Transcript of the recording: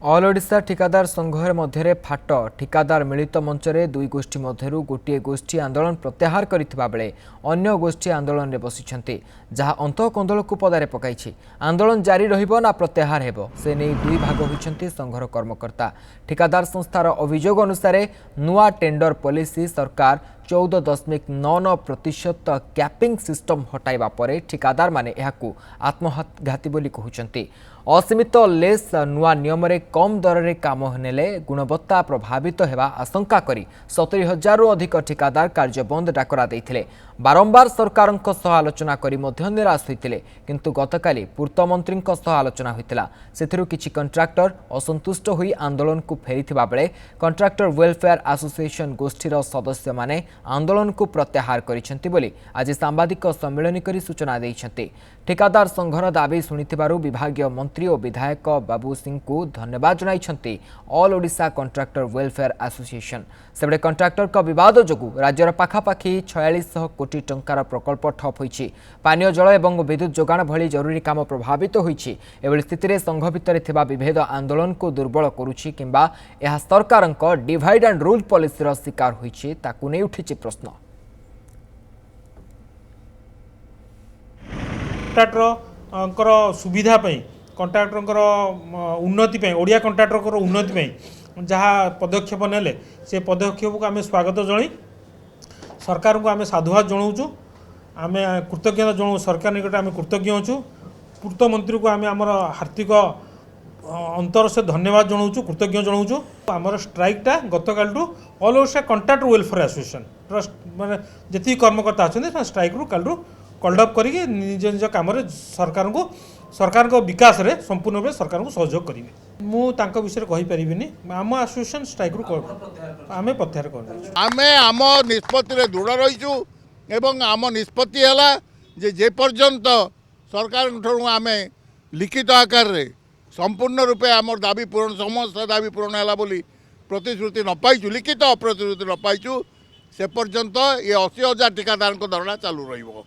All Odisha ठिकादार संघर मध्य फाट ठिकादार मिलित मंचरे दुई गोष्ठी मध्यरु गोटे गोष्ठी आंदोलन प्रत्याहार करथिबा बेले अन्य गोष्ठी आंदोलन रे बसिछन्ते जहाँ अंतःकंदल को पदारे पकाइछि। आंदोलन जारी रहिबो ना प्रत्याहार हेबो से नै दुई भाग होइछन्ते संघर कर्मकर्ता। ठिकादार संस्थार अभियोग अनुसार नुआ टेंडर पॉलिसी सरकार 14.99% कैपिंग सिस्टम हटाइबा परे ठिकादार माने एहाकू आत्मघाती बोली कहउछन्ते। असीमित लेस नुआ नियम रे कम दर रे काम नेले गुणवत्ता प्रभावित हेबा आशंका करी 70,000 रु अधिक ठिकादार कार्य बंद डाकरा देइथिले। बारंबार सरकारक सह आलोचना करी मध्य निराश होइतिले, किंतु गतकाली पूर्त मंत्रीक सह आलोचना होइतिला। सेथिरु किछि कॉन्ट्रैक्टर असंतुष्ट होई आंदोलन को फेरिथिबा बेले कॉन्ट्रैक्टर वेलफेयर एसोसिएशन गोष्ठीर सदस्य माने आंदोलन को प्रत्याहार करिसेंति बोली आज सांबादिक सम्मेलन करी सूचना दैछन्ते। ठिकादार संघर दाबी सुनिथिबारु विभागीय मंत्री और विधायक बाबू सिंह को धन्यवाद जणाइछन्ते all Odisha contractor welfare association. सेबडे कॉन्ट्रैक्टर का विवाद जोगु राज्यर पाखापाखि 4600 कोटी टंकार प्रकल्प ठप होइछि। पानीय जल एवं विद्युत जोगाण भली जरूरी काम प्रभावित होइछि। एबेले स्थिति रे संघ भितर थिबा विभेद आंदोलन को दुर्बल करूछि किंबा एहा सरकारक डिवाइड एंड रूल पॉलिसी रो शिकार होइछि ताकू नै उठिछि प्रश्न। कॉन्ट्रैक्टर सुविधा कॉन्ट्रैक्टर उन्नति ओडिया कॉन्ट्रैक्टर उन्नति जहाँ पदक्षेप नेले से पदक्षेप को आम स्वागत जन सरकार को आम साधुवाद जनाऊँ। आम कृतज्ञता जनाऊँ सरकार निकट आम कृतज्ञ अच्छु। पूर्त मंत्री को आम आमर हार्दिक अंतर से धन्यवाद जनाऊँ कृतज्ञ जनाऊँ। आमर स्ट्राइकटा गतकाल all Odisha contractor welfare association trust माने जी कर्मकर्ता अच्छा स्ट्राइक रू कालू कल्डअप करके निज निज कम सरकार को विकास रे संपूर्ण भाव सरकार को सहयोग करेंगे। मुझे विषय कहीपरि आम एसोसिएशन स्ट्राइक रू आम प्रत्याहार कर आम निष्पत्ति दृढ़ रहीचु एवं आम निष्पत्ति है जे पर्यंत सरकार आम लिखित आकार रे संपूर्ण रूपे आम दाबी पूरण समस्त दाबी पूरण है बोली प्रतिश्रुति न पाइचु लिखित अप्रतिश्रुति न पाइचु से पर्यंत ये 80,000 ठिकादार धरणा चालू रहिबो।